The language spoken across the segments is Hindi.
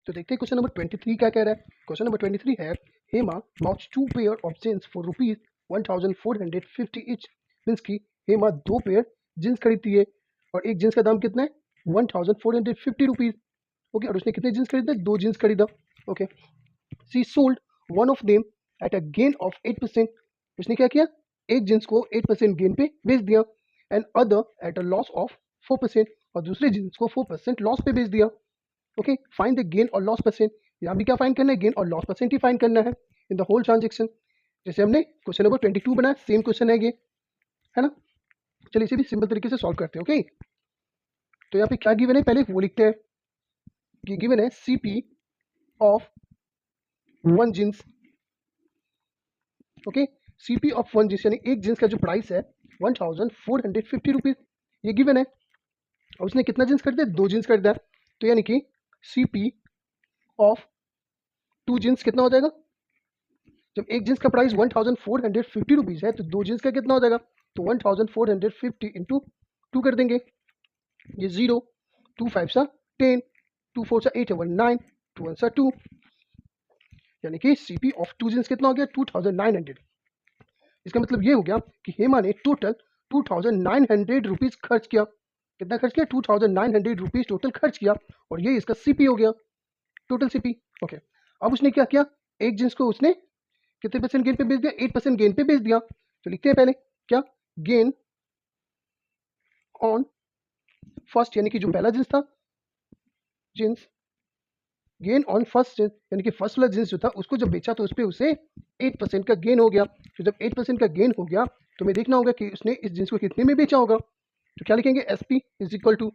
तो देखते हैं क्वेश्चन नंबर 23 क्या कह रहा है। क्वेश्चन नंबर 23 है Hema bought 2 pair of jeans for rupees 1450 each। Means की हेमा 2 पेयर जींस खरीदती है और एक जींस का दाम कितना है 1450 रुपीज। ओके, और उसने कितने जींस खरीदे? 2 जींस खरीदा। Okay, she sold one of them at a gain of 8%। उसने क्या किया? एक जींस को 8% गेन पे बेच दिया and other at a loss of 4%, और दूसरे जींस को 4% लॉस पे बेच दिया। ओके, फाइंड द गेन और लॉस परसेंट। यहाँ भी क्या फाइंड करना है? गेन और लॉस परसेंट ही फाइंड करना है इन द होल ट्रांजेक्शन। जैसे हमने क्वेश्चन नंबर 22 बनाया, सेम क्वेश्चन है ये, है ना। चलिए इसे भी सिंपल तरीके से सॉल्व करते हैं। ओके, तो यहाँ पे क्या गिवन है पहले वो लिखते हैं कि गिवन है CP of one jeans. Okay, CP of one jeans यानी एक जींस का जो प्राइस है 1450 रुपीज, ये गिवन है। और उसने कितना जींस खरीदा? 2 जींस खरीदा। तो यानी कि सीपी ऑफ 2 जींस कितना हो जाएगा? जब एक जींस का प्राइस 1450 रुपीज है तो 2 जींस का कितना हो जाएगा? तो 1450 इंटू 2 कर देंगे। ये 0, 2 5 सा 10, 2 4 सा 8 1 9, 2 1 सा 2, यानी कि सीपी ऑफ 2 जींस कितना हो गया? 2900। इसका मतलब ये हो गया कि हेमा ने टोटल 2900 रुपीज खर्च किया। कितना खर्च किया? 2900 रुपीज टोटल खर्च किया, और ये इसका सीपी हो गया, टोटल सीपी। ओके, अब उसने क्या किया? एक जींस को उसने कितने परसेंट गेन पे बेच दिया? 8% गेन पे बेच दिया। तो लिखते हैं पहले क्या? गेन ऑन फर्स्ट, यानी कि जो पहला जींस था, jeans gain on first jeans, यानी कि फर्स्ट वाला जींस जो था उसको जब बेचा तो उस पर उसे 8% का गेन हो गया। तो जब 8% का गेन हो गया तो हमें देखना होगा कि उसने इस जींस को कितने में बेचा होगा। तो क्या लिखेंगे? S P is equal to,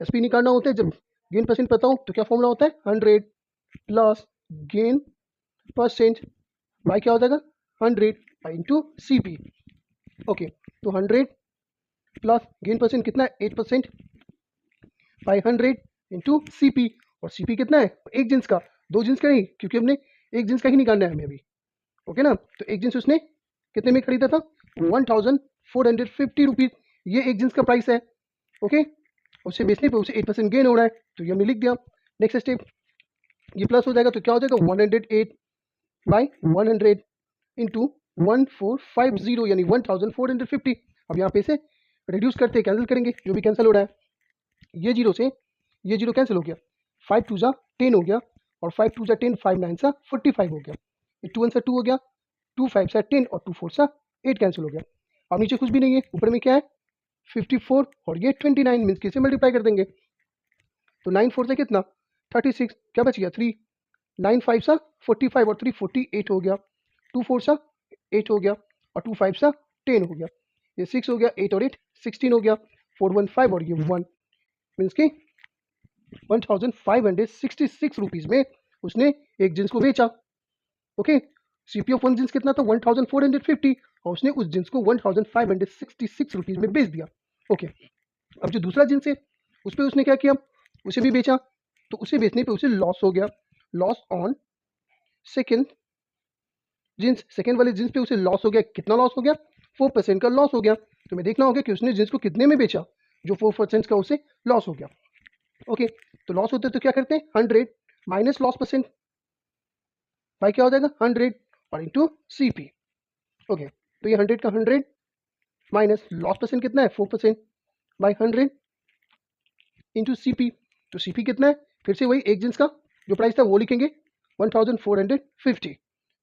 S P निकालना होता है जब गेन परसेंट पता हो तो क्या फॉर्मूला होता है? 100 प्लस गेन परसेंट बाई क्या हो जाएगा? 100 इंटू सी पी। ओके, तो 100 प्लस गेन परसेंट कितना है? 8% बाई 100 इंटू सी पी। और सी पी कितना है? एक जींस का, 2 जींस का नहीं, क्योंकि हमने एक जींस का ही निकालना है हमें अभी। ओके ना, तो एक जींस उसने कितने में खरीदा था? 1450 रुपीज, ये एक जींस का प्राइस है। ओके, उसे बेचने पे उसे 8% गेन हो रहा है, तो ये हमने लिख दिया। नेक्स्ट स्टेप, ये प्लस हो जाएगा तो क्या हो जाएगा? 108 बाई 100 इंटू 1450, यानी 1450। अब यहाँ पे से रिड्यूस करते कैंसिल करेंगे, जो भी कैंसिल हो रहा है। ये जीरो से ये जीरो कैंसिल हो गया, 5 2 जा 10 हो गया, और 5 2 जा 10, 5 9 सा 45 हो गया। ये 2 1 सा 2 हो गया, 2 5 सा 10, और 2 4 सा 8 कैंसिल हो गया। अब नीचे कुछ भी नहीं है, ऊपर में क्या है? 54, और ये 29 मीन्स किसे मल्टीप्लाई कर देंगे? तो 9 4 से कितना? 36, क्या बच गया? 3, 9 5 सा 45, और 3 48 हो गया। 2 4 सा 8 हो गया, और 2 5 सा 10 हो गया। ये 6 हो गया, 8 और 8 16 हो गया, 4 1 5, और ये 1 मीन्स की 1566 रुपीज में उसने एक जींस को बेचा। Okay, CP of one jeans कितना था? 1450, और उसने उस जींस को 1566 रुपीज में बेच दिया। ओके, अब जो दूसरा जींस है उस पर उसने क्या किया? उसे भी बेचा, तो उसे बेचने पे उसे लॉस हो गया, loss on second jeans. Second वाले जींस पे उसे लॉस हो गया। कितना लॉस हो गया? 4% का लॉस हो गया। तो हमें देखना होगा कि उसने जींस को कितने में बेचा जो 4% का उसे लॉस हो गया। ओके, तो लॉस होते तो क्या करते हैं? 100 माइनस लॉस परसेंट बाई क्या हो जाएगा? 100 और इंटू सी पी। ओके, तो ये 100 का 100 माइनस लॉस परसेंट कितना है? 4% बाई 100 इंटू सी पी। तो सी पी कितना है? फिर से वही एक जींस का जो प्राइस था वो लिखेंगे 1450।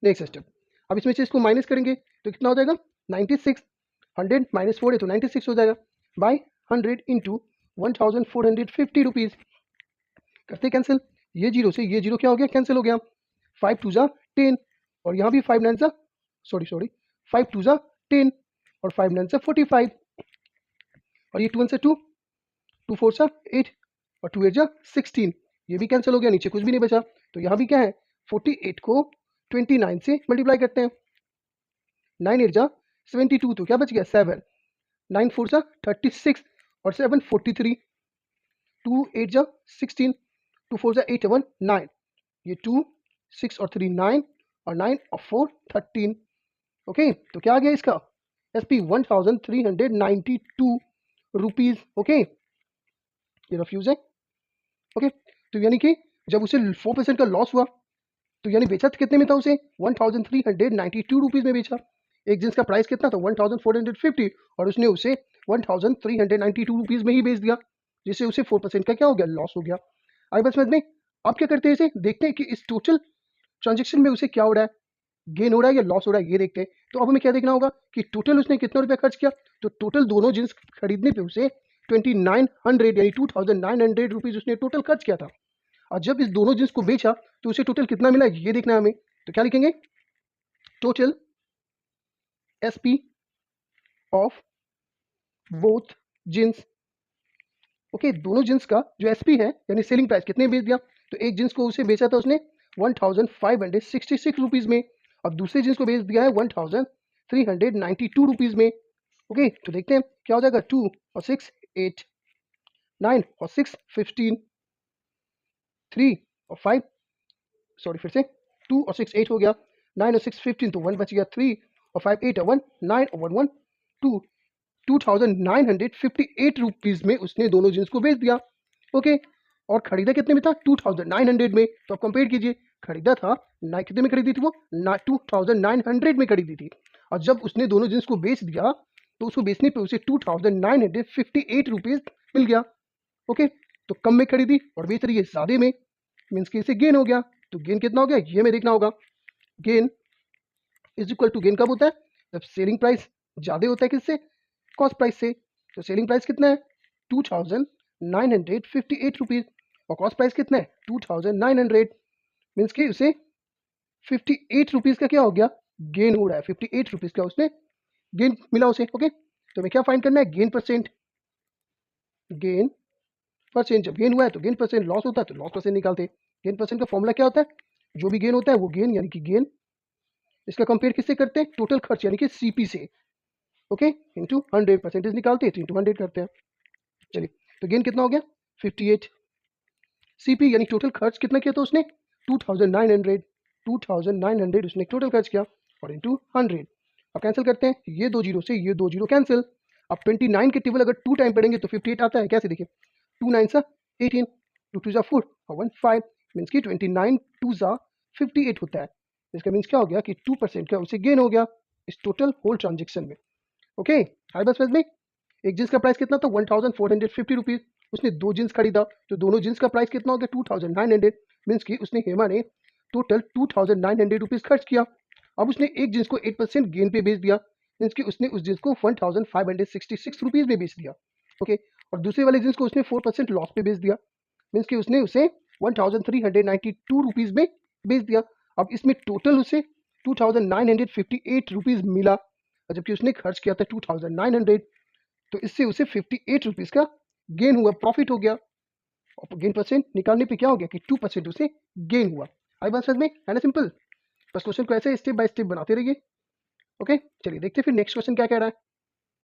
नेक्स्ट स्टेप, अब इसमें से इसको माइनस करेंगे तो कितना हो जाएगा? 96। 100 माइनस 4 है तो 96 हो जाएगा, बाई 100 इंटू 1450 रुपीज। करते कैंसिल, ये जीरो से ये जीरो क्या हो गया? कैंसिल हो गया। 5 2 जा 10, और यहाँ भी 5 9 जा सॉरी 5 2 जा 10, और 5 9 जा 45, और ये 2 1 से 2, 2 4 सा 8, और 2 8 जा 16, ये भी कैंसिल हो गया। नीचे कुछ भी नहीं बचा, तो यहाँ भी क्या है? 48 को 29 से मल्टीप्लाई करते हैं। 9 8 जा 72, तो क्या बच गया? 7, 9 4 सा 36, और 7 43, 2 8 जा 16, 2 4 जा 8 1 9, ये 2 6 और 3 9, और 9 और 4 13। ओके, तो क्या आ गया इसका? S P 1392 rupees. ओके, ये रफ्यूज है। ओके, तो यानी कि जब उसे 4% का लॉस हुआ तो यानी बेचा कितने में था उसे 1392 रुपीज़ में बेचा। एक जींस का प्राइस कितना था 1450 और उसने उसे 1392 रुपीज़ में ही बेच दिया, जिससे उसे 4% का क्या हो गया, लॉस हो गया। आगे बस समझ में। अब क्या करते हैं, इसे देखते हैं कि इस टोटल ट्रांजेक्शन में उसे क्या हो रहा है, गेन हो रहा है या लॉस हो रहा है, ये देखते हैं। तो अब हमें क्या देखना होगा कि टोटल उसने कितना रुपया खर्च किया। तो टोटल दोनों जींस खरीदने पे उसे 2900 यानी 2900 रुपीज़ उसने टोटल खर्च किया था। और जब इस दोनों जींस को बेचा तो उसे टोटल कितना मिला, ये देखना है हमें। तो क्या लिखेंगे, total SP of both jeans. Okay, दोनों जींस का जो एसपी है यानी सेलिंग प्राइस कितने बेच दिया। तो एक जींस को उसे बेचा था उसने 1566 रुपीज़ में और दूसरे जींस को बेच दिया है 1392 रुपीज़ में। ओके, तो देखते हैं क्या हो जाएगा। 2 और 6 8, 9 और 6 15, 3 और 5 सॉरी फिर से 2 और 6 8 हो गया, 9 और 6 15 तो 1 बच गया, 3 और 5 8 और 1 9 और 1 1 2, 2958 रुपीज़ में उसने दोनों जींस को बेच दिया। ओके, और खरीदा कितने में था 2900 में। तो आप कंपेयर कीजिए, खरीदा था ना, कितने में खरीदी थी वो ना 2900 में खरीदी थी, और जब उसने दोनों जींस को बेच दिया तो उसको बेचने पे उसे 2958 रुपीज़ मिल गया। ओके, तो कम में खरीदी और बेच रही है ज़्यादा में, मीन्स कि इसे गेन हो गया। तो गेन कितना हो गया ये हमें देखना होगा। Gain is equal to, gain कब होता है, जब सेलिंग प्राइस ज़्यादा होता है किससे, कॉस्ट प्राइस से। तो सेलिंग प्राइस कितना है 2958 रुपीज़ और कॉस्ट प्राइस कितना है 2900, मीन्स कि उसे 58 रुपीज़ का क्या हो गया, गेन हो रहा है। 58 रुपीज़ का उसने गेन मिला उसे। ओके, तो हमें क्या फाइंड करना है, गेन परसेंट। गेन परसेंट, जब गेन हुआ है तो गेन परसेंट, लॉस होता है तो लॉस परसेंट निकालते। गेन परसेंट का फॉर्मूला क्या होता है, जो भी गेन होता है वो गेन यानी कि गेन, इसका कंपेयर किससे करते हैं, टोटल खर्च यानी कि सीपी से। ओके, इंटू 100, परसेंटेज निकालते हैं तो इंटू 100 करते हैं। चलिए, तो गेन कितना हो गया 58, सीपी यानी टोटल खर्च कितना किया था उसने 2900 उसने टोटल खर्च किया और इंटू 100। अब कैंसिल करते हैं, ये दो जीरो से ये दो जीरो कैंसिल। अब 29 के टेबल अगर 2 टाइम पढ़ेंगे तो 58 आता है, कैसे देखिए 2 9 सा 18, 2 2 सा 4 और 1 5, मीन्स की 29 2 सा 58 होता है। इसका मीन्स क्या हो गया कि 2% का उसे गेन हो गया इस टोटल होल ट्रांजेक्शन में। ओके, हाई बस में एक जींस का प्राइस कितना था 1450 रुपीज़, उसने दो जींस खरीदा तो दोनों जींस का प्राइस कितना हो गया 2900, मीन्स कि उसने हेमा ने टोटल 2900 रुपीज़ खर्च किया। अब उसने एक जींस को 8% गेन पे बेच दिया, मीन्स कि उसने उस जींस को 1566 रुपीज़ में बेच दिया। ओके, और दूसरे वाले जींस को उसने 4% लॉस पे बेच दिया, मीन्स कि उसने उसे 1392 रुपीज़ में बेच दिया। अब इसमें टोटल उसे 2958 रुपीज़ मिला, जबकि उसने खर्च किया था 2900। तो इससे उसे 58 रुपीज़ का गेन हुआ, प्रॉफिट हो गया। और गेन परसेंट निकालने पे क्या हो गया कि 2% उसे गेन हुआ। आई बात समझ में, है ना, सिंपल। बस क्वेश्चन को ऐसे स्टेप बाय स्टेप बनाते रहिए। ओके, चलिए देखते हैं फिर नेक्स्ट क्वेश्चन क्या कह रहा है।